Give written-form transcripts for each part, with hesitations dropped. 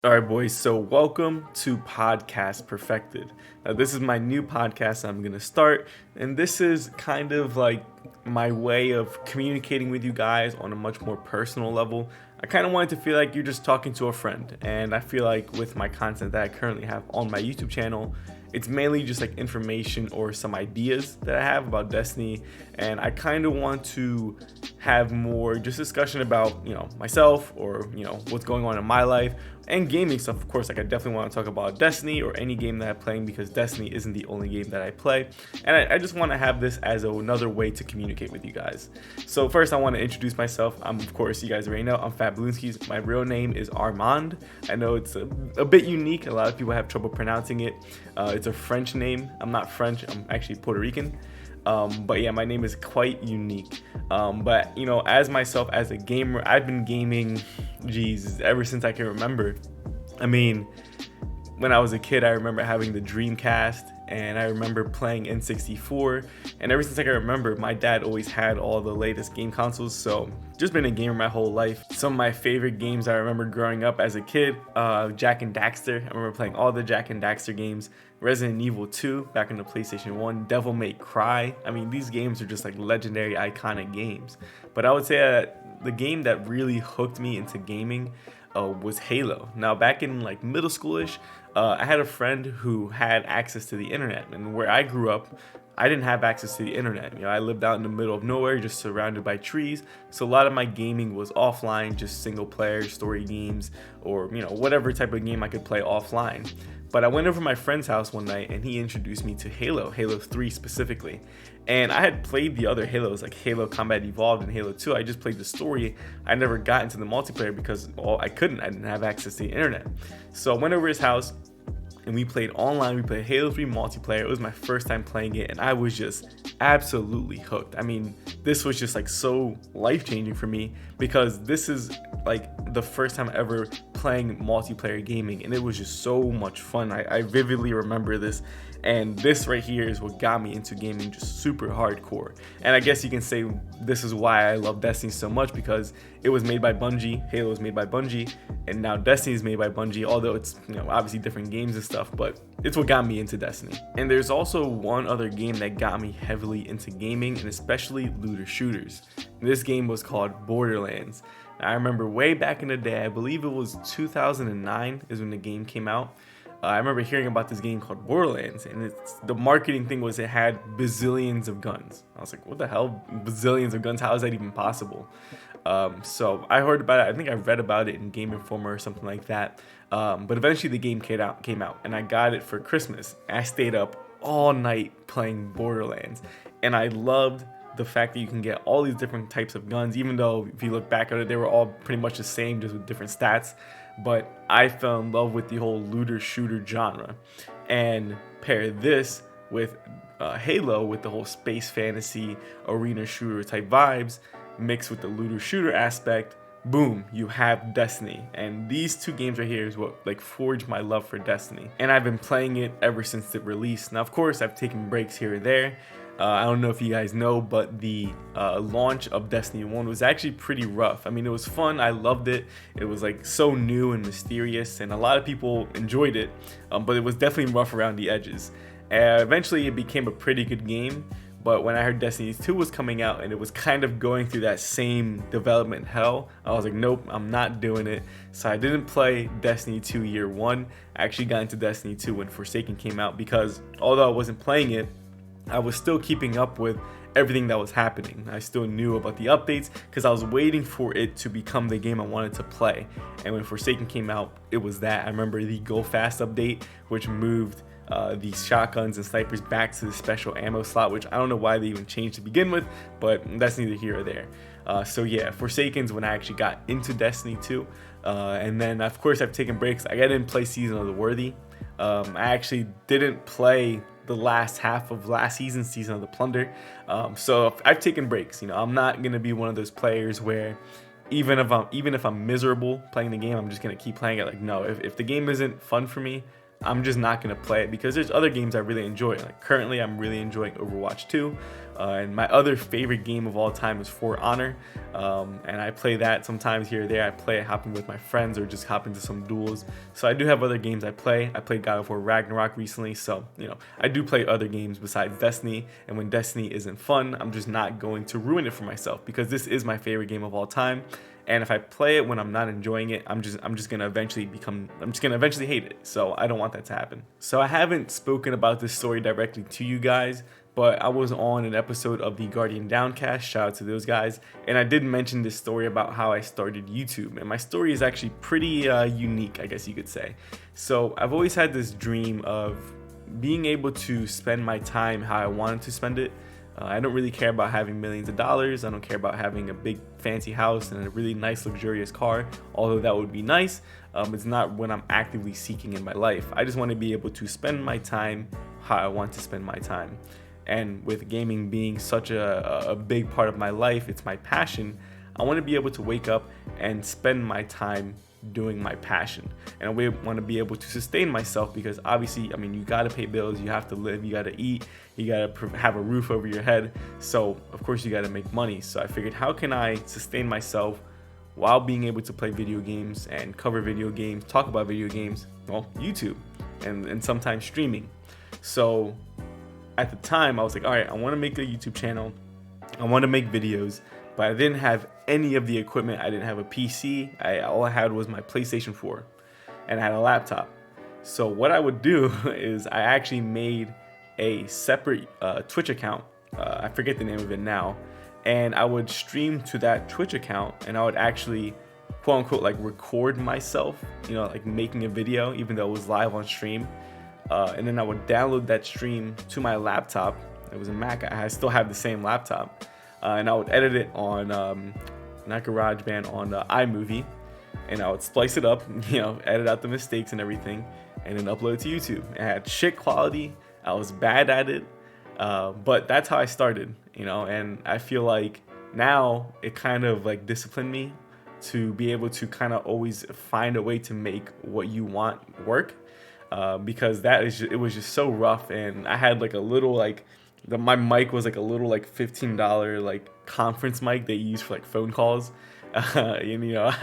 All right, boys. So, welcome to Podcast Perfected. Now, this is my new podcast I'm going to start, and this is kind of like my way of communicating with you guys on a much more personal level. I kind of wanted to feel like you're just talking to a friend, and I feel like with my content that I currently have on my YouTube channel, it's mainly just like information or some ideas that I have about Destiny, and I kind of want to have more just discussion about myself or what's going on in my life and gaming stuff. Of course, like I definitely want to talk about Destiny or any game that I'm playing because Destiny isn't the only game that I play, and I just want to have this as another way to communicate with you guys. So first, I want to introduce myself. Of course, you guys already know I'm Bloonskis. My real name is Armand. I know it's a bit unique. A lot of people have trouble pronouncing it. It's a French name. I'm not French. I'm actually Puerto Rican. But yeah, my name is quite unique. But as myself as a gamer, I've been gaming, ever since I can remember. I mean, when I was a kid, I remember having the Dreamcast, and I remember playing N64. And ever since I can remember, my dad always had all the latest game consoles. So just been a gamer my whole life. Some of my favorite games I remember growing up as a kid, Jak and Daxter. I remember playing all the Jak and Daxter games. Resident Evil 2 back in the PlayStation 1, Devil May Cry. I mean, these games are just like legendary, iconic games. But I would say that the game that really hooked me into gaming was Halo. Now, back in like middle schoolish, I had a friend who had access to the internet, and where I grew up, I didn't have access to the internet. I lived out in the middle of nowhere, just surrounded by trees. So a lot of my gaming was offline, just single player story games, or whatever type of game I could play offline. But I went over to my friend's house one night, and he introduced me to Halo 3 specifically. And I had played the other Halos, like Halo Combat Evolved and Halo 2. I just played the story. I never got into the multiplayer because I didn't have access to the internet. So I went over his house, and we played online. We played Halo 3 multiplayer. It was my first time playing it, and I was just absolutely hooked. I mean, this was just like so life-changing for me because this is like the first time ever playing multiplayer gaming, and it was just so much fun. I vividly remember this, and this right here is what got me into gaming just super hardcore. And I guess you can say this is why I love Destiny so much, because it was made by Bungie. Halo was made by Bungie, and now Destiny is made by Bungie, although it's obviously different games and stuff, but it's what got me into Destiny. And there's also one other game that got me heavily into gaming, and especially looter shooters. This game was called Borderlands. I remember way back in the day, I believe it was 2009 is when the game came out. I remember hearing about this game called Borderlands, and the marketing thing was it had bazillions of guns. I was like, what the hell, bazillions of guns? How is that even possible? So I heard about it. I think I read about it in Game Informer or something like that. But eventually the game came out, and I got it for Christmas. I stayed up all night playing Borderlands, and I loved the fact that you can get all these different types of guns, even though if you look back at it, they were all pretty much the same, just with different stats. But I fell in love with the whole looter shooter genre, and pair this with Halo, with the whole space fantasy arena shooter type vibes mixed with the looter shooter aspect. Boom, you have Destiny. And these two games right here is what like forged my love for Destiny, and I've been playing it ever since it released. Now, of course, I've taken breaks here and there. I don't know if you guys know, but the launch of Destiny 1 was actually pretty rough. I mean, it was fun. I loved it. It was like so new and mysterious, and a lot of people enjoyed it, but it was definitely rough around the edges. Eventually, it became a pretty good game, but when I heard Destiny 2 was coming out and it was kind of going through that same development hell, I was like, nope, I'm not doing it. So I didn't play Destiny 2 year one. I actually got into Destiny 2 when Forsaken came out, because although I wasn't playing it, I was still keeping up with everything that was happening. I still knew about the updates because I was waiting for it to become the game I wanted to play. And when Forsaken came out, it was that. I remember the Go Fast update, which moved these shotguns and snipers back to the special ammo slot, which I don't know why they even changed to begin with, but that's neither here or there. So yeah, Forsaken's when I actually got into Destiny 2. And then of course I've taken breaks. I didn't play Season of the Worthy. I actually didn't play the last half of last season's Season of the Plunder. So I've taken breaks. I'm not gonna be one of those players where even if I'm miserable playing the game, I'm just gonna keep playing it. Like, no, if the game isn't fun for me, I'm just not going to play it because there's other games I really enjoy. Like currently, I'm really enjoying Overwatch 2. And my other favorite game of all time is For Honor. And I play that sometimes here or there. I play it hopping with my friends or just hop into some duels. So I do have other games I play. I played God of War Ragnarok recently. So, I do play other games besides Destiny. And when Destiny isn't fun, I'm just not going to ruin it for myself because this is my favorite game of all time. And if I play it when I'm not enjoying it, I'm just gonna eventually hate it. So I don't want that to happen. So I haven't spoken about this story directly to you guys, but I was on an episode of the Guardian Downcast, shout out to those guys, and I did mention this story about how I started YouTube, and my story is actually pretty unique, I guess you could say. So I've always had this dream of being able to spend my time how I wanted to spend it. I don't really care about having millions of dollars. I don't care about having a big fancy house and a really nice luxurious car, although that would be nice. It's not what I'm actively seeking in my life. I just want to be able to spend my time how I want to spend my time. And with gaming being such a big part of my life, it's my passion, I want to be able to wake up and spend my time doing my passion. And I want to be able to sustain myself because obviously, you got to pay bills, you have to live, you got to eat, you got to have a roof over your head. So of course you got to make money. So I figured, how can I sustain myself while being able to play video games and cover video games, talk about video games? Well, YouTube and sometimes streaming. So at the time I was like, all right, I want to make a YouTube channel. I want to make videos, but I didn't have any of the equipment. I didn't have a PC. All I had was my PlayStation 4 and I had a laptop. So what I would do is I actually made a separate Twitch account. I forget the name of it now. And I would stream to that Twitch account and I would actually quote unquote like record myself, like making a video, even though it was live on stream. And then I would download that stream to my laptop. It was a Mac. I still have the same laptop. And I would edit it on, not GarageBand, on iMovie. And I would splice it up, edit out the mistakes and everything, and then upload it to YouTube. It had shit quality. I was bad at it. But that's how I started, and I feel like now it kind of like disciplined me to be able to kind of always find a way to make what you want work. Because it was just so rough, and I had like a little my mic was like a little like $15 like conference mic they use for like phone calls. I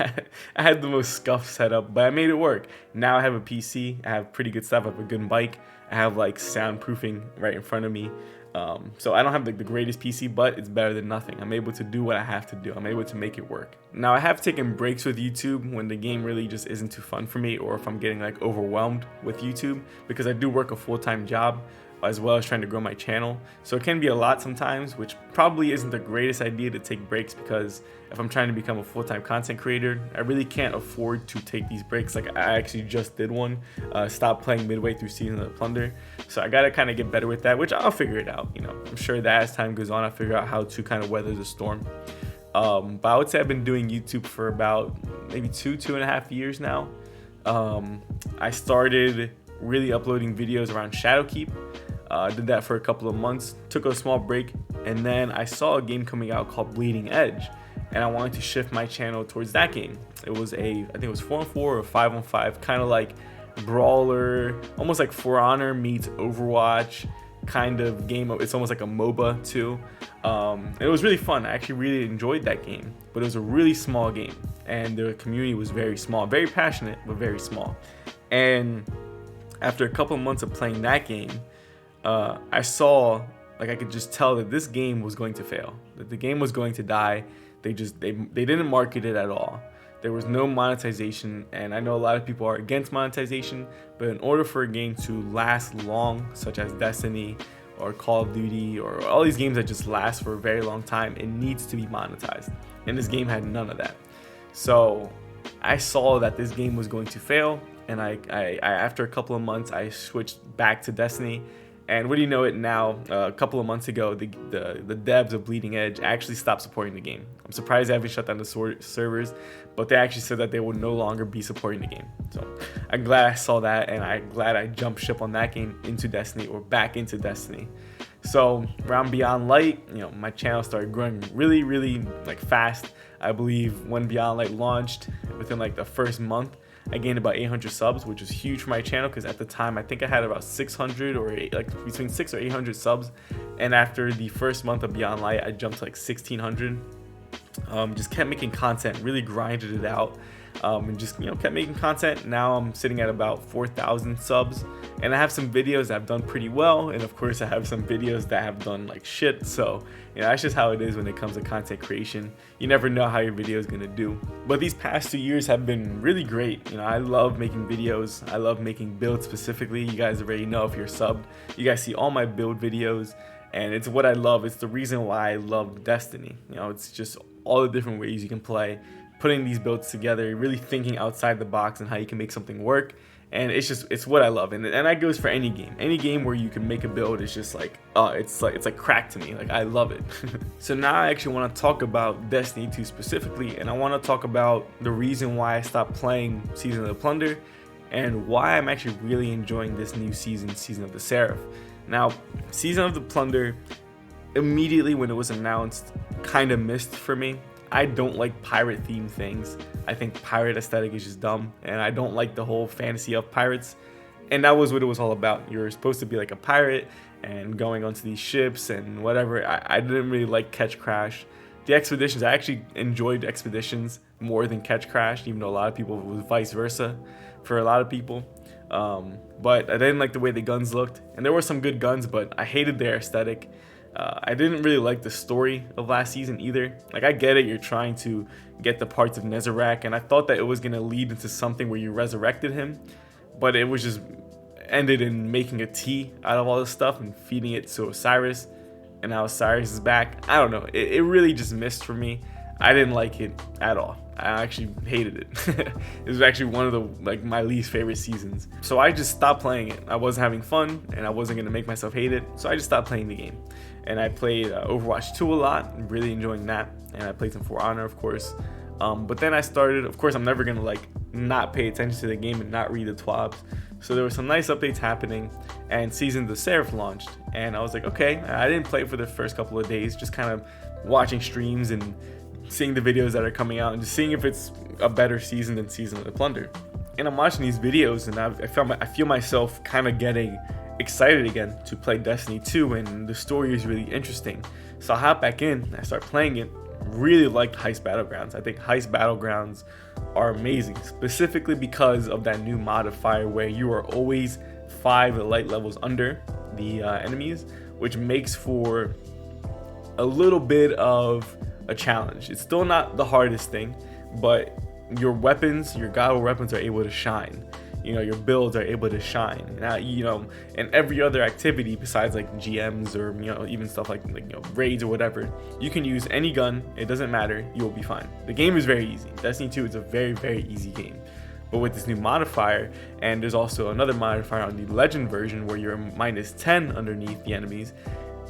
had the most scuffed setup, but I made it work. Now I have a PC, I have pretty good stuff, I have a good mic, I have like soundproofing right in front of me. So I don't have like the greatest PC, but it's better than nothing. I'm able to do what I have to do. I'm able to make it work. Now I have taken breaks with YouTube when the game really just isn't too fun for me, or if I'm getting like overwhelmed with YouTube, because I do work a full-time job as well as trying to grow my channel. So it can be a lot sometimes, which probably isn't the greatest idea to take breaks, because if I'm trying to become a full-time content creator, I really can't afford to take these breaks. Like I actually just did one, stopped playing midway through Season of the Plunder. So I gotta kind of get better with that, which I'll figure it out. I'm sure that as time goes on, I'll figure out how to kind of weather the storm. But I would say I've been doing YouTube for about maybe 2.5 years now. I started really uploading videos around Shadowkeep. Did that for a couple of months, took a small break, and then I saw a game coming out called Bleeding Edge, and I wanted to shift my channel towards that game. It was I think it was 4-on-4 or 5-on-5, kind of like brawler, almost like For Honor meets Overwatch kind of game. It's almost like a MOBA too. It was really fun. I actually really enjoyed that game, but it was a really small game, and the community was very small, very passionate, but very small. And after a couple of months of playing that game, I saw, like, I could just tell that this game was going to fail, that the game was going to die. They didn't market it at all. There was no monetization, and I know a lot of people are against monetization, but in order for a game to last long, such as Destiny or Call of Duty or all these games that just last for a very long time, it needs to be monetized, and this game had none of that. So I saw that this game was going to fail, and I after a couple of months, I switched back to Destiny. And what do you know it now, a couple of months ago, the devs of Bleeding Edge actually stopped supporting the game. I'm surprised they haven't shut down the servers, but they actually said that they will no longer be supporting the game. So I'm glad I saw that, and I'm glad I jumped ship on that game into Destiny, or back into Destiny. So around Beyond Light, my channel started growing really, really like fast. I believe when Beyond Light launched, within like the first month, I gained about 800 subs, which is huge for my channel because at the time I think I had about 600 or like between 600 or 800 subs, and after the first month of Beyond Light I jumped to like 1600. Just kept making content, really grinded it out, and just kept making content. Now I'm sitting at about 4,000 subs, and I have some videos that have done pretty well, and of course I have some videos that have done like shit. So that's just how it is when it comes to content creation. You never know how your video is gonna do. But these past 2 years have been really great. I love making videos. I love making builds specifically. You guys already know, if you're subbed, you guys see all my build videos, and it's what I love. It's the reason why I love Destiny. It's just all the different ways you can play, putting these builds together, really thinking outside the box and how you can make something work. And it's what I love, and that goes for any game where you can make a build. It's just like, it's like crack to me. Like, I love it. So now I actually want to talk about Destiny 2 specifically, and I want to talk about the reason why I stopped playing Season of the Plunder and why I'm actually really enjoying this new Season of the Seraph. Now, Season of the Plunder, immediately when it was announced, kind of missed for me. I don't like pirate themed things. I think pirate aesthetic is just dumb, and I don't like the whole fantasy of pirates. And that was what it was all about. You're supposed to be like a pirate and going onto these ships and whatever. I didn't really like Catch Crash. The expeditions, I actually enjoyed expeditions more than Catch Crash, even though a lot of people, it was vice versa for a lot of people. But I didn't like the way the guns looked, and there were some good guns, but I hated their aesthetic. I didn't really like the story of last season either. Like, I get it, you're trying to get the parts of Nezarec, and I thought that it was going to lead into something where you resurrected him, but it was just ended in making a tea out of all this stuff and feeding it to Osiris, and now Osiris is back. I don't know, it really just missed for me. I didn't like it at all. I actually hated it. It was actually one of my least favorite seasons. So I just stopped playing it. I wasn't having fun, and I wasn't gonna make myself hate it. So I just stopped playing the game. And I played Overwatch 2 a lot, really enjoying that. And I played some For Honor, of course. But then I started, of course, I'm never gonna not pay attention to the game and not read the TWABs. So there were some nice updates happening, and Season of the Seraph launched. And I was like, okay, I didn't play it for the first couple of days, just kind of watching streams and seeing the videos that are coming out and just seeing if it's a better season than Season of the Plunder. And I'm watching these videos, and I feel myself kind of getting excited again to play Destiny 2, and the story is really interesting. So I hop back in and I start playing it. Really liked Heist Battlegrounds. I think Heist Battlegrounds are amazing, specifically because of that new modifier where you are always 5 light levels under the enemies, which makes for a little bit of a challenge. It's still not the hardest thing, but your weapons, your God weapons are able to shine. Your builds are able to shine. Now, and every other activity besides like GMs or even stuff like raids or whatever, you can use any gun. It doesn't matter. You will be fine. The game is very easy. Destiny 2 is a very, very easy game. But with this new modifier, and there's also another modifier on the Legend version where you're -10 underneath the enemies,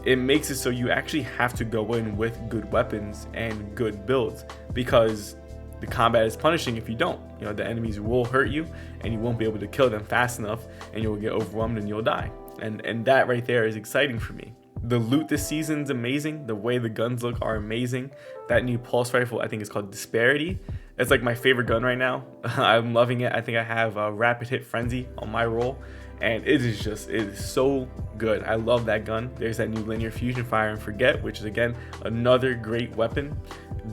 it makes it so you actually have to go in with good weapons and good builds, because the combat is punishing if you don't. The enemies will hurt you, and you won't be able to kill them fast enough, and you'll get overwhelmed and you'll die. And that right there is exciting for me. The loot this season's amazing. The way the guns look are amazing. That new pulse rifle, I think it's called Disparity. It's like my favorite gun right now. I'm loving it. I think I have a Rapid Hit Frenzy on my roll, and it is so good. I love that gun. There's that new linear fusion fire and forget, which is again another great weapon.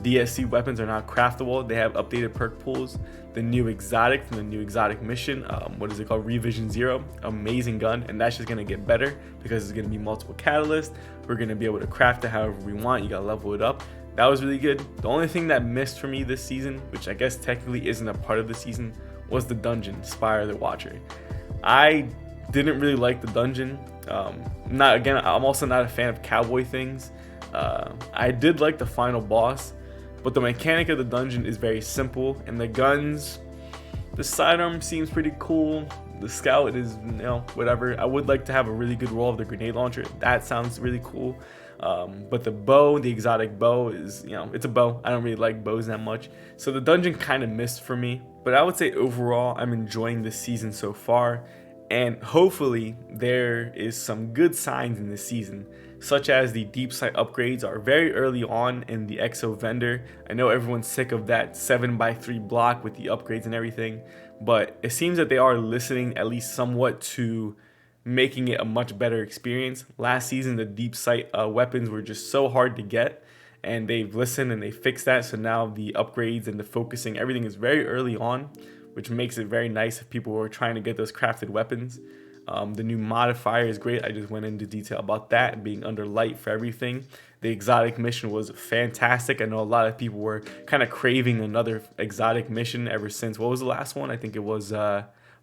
DSC weapons are now craftable. They have updated perk pools. The new exotic from the new exotic mission, what is it called, Revision 0, amazing gun, and that's just gonna get better because it's gonna be multiple catalysts. We're gonna be able to craft it however we want. You gotta level it up. That was really good. The only thing that missed for me this season, which I guess technically isn't a part of the season, was the dungeon, Spire of the Watcher. I didn't really like the dungeon. I'm also not a fan of cowboy things. I did like the final boss, but the mechanic of the dungeon is very simple, and the guns, the sidearm seems pretty cool. The scout is, whatever. I would like to have a really good roll of the grenade launcher. That sounds really cool. But the bow, the exotic bow is, it's a bow. I don't really like bows that much. So the dungeon kind of missed for me. But I would say overall, I'm enjoying this season so far. And hopefully there is some good signs in this season, such as the deep sight upgrades are very early on in the EXO vendor. I know everyone's sick of that 7x3 block with the upgrades and everything, but it seems that they are listening at least somewhat to making it a much better experience. Last season, the deep sight weapons were just so hard to get, and they've listened and they fixed that. So now the upgrades and the focusing, everything is very early on, which makes it very nice if people were trying to get those crafted weapons. The new modifier is great. I just went into detail about that, being under light for everything. The exotic mission was fantastic. I know a lot of people were kind of craving another exotic mission ever since, what was the last one? I think it was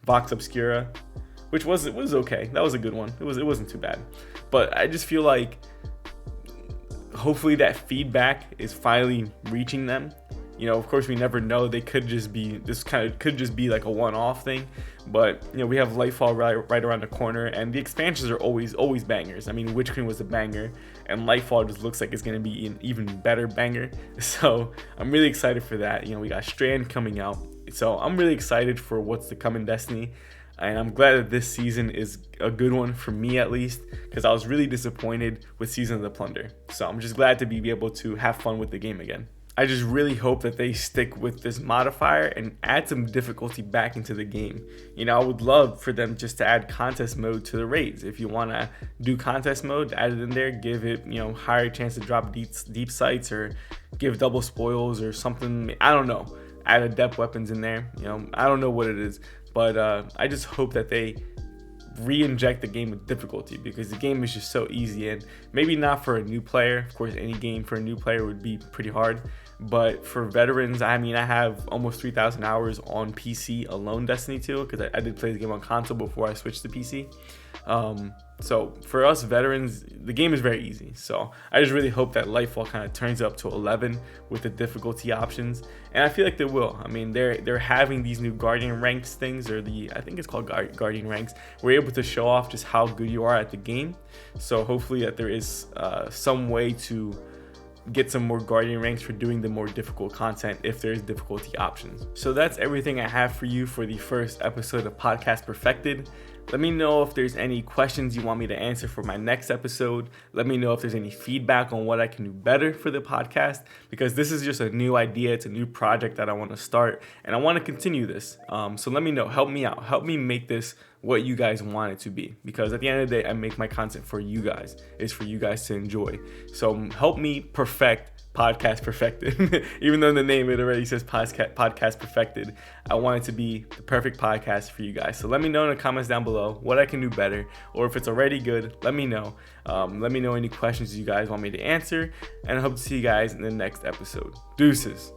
Vox Obscura, which was okay. That was a good one. It wasn't too bad. But I just feel like hopefully that feedback is finally reaching them. You know, of course, we never know. They could just be, this kind of could just be like a one-off thing. But, you know, we have Lightfall right around the corner, and the expansions are always bangers. I mean, Witch Queen was a banger, and Lightfall just looks like it's going to be an even better banger. So I'm really excited for that. You know, we got Strand coming out. So I'm really excited for what's to come in Destiny. And I'm glad that this season is a good one for me, at least, because I was really disappointed with Season of the Plunder. So I'm just glad to be able to have fun with the game again. I just really hope that they stick with this modifier and add some difficulty back into the game. You know, I would love for them just to add contest mode to the raids. If you want to do contest mode, add it in there, give it, you know, higher chance to drop deep sights, or give double spoils or something. I don't know. Add adept weapons in there. You know, I don't know what it is, but I just hope that they re-inject the game with difficulty, because the game is just so easy, and maybe not for a new player. Of course, any game for a new player would be pretty hard, but for veterans, I mean, I have almost 3,000 hours on PC alone, Destiny 2, because I did play the game on console before I switched to PC. So for us veterans, the game is very easy. So I just really hope that Lightfall kind of turns up to 11 with the difficulty options, and I feel like they will. I mean, they're having these new Guardian ranks things, or I think it's called Guardian ranks. We're able to show off just how good you are at the game. So hopefully that there is some way to get some more Guardian ranks for doing the more difficult content if there's difficulty options. So that's everything I have for you for the first episode of Podcast Perfected. Let me know if there's any questions you want me to answer for my next episode. Let me know if there's any feedback on what I can do better for the podcast, because this is just a new idea. It's a new project that I want to start, and I want to continue this. So let me know. Help me out. Help me make this what you guys want it to be, because at the end of the day, I make my content for you guys. It's for you guys to enjoy. So help me perfect Podcast Perfected. Even though in the name it already says Podcast Perfected, I want it to be the perfect podcast for you guys. So let me know in the comments down below what I can do better, or if it's already good, let me know. Let me know any questions you guys want me to answer, and I hope to see you guys in the next episode. Deuces.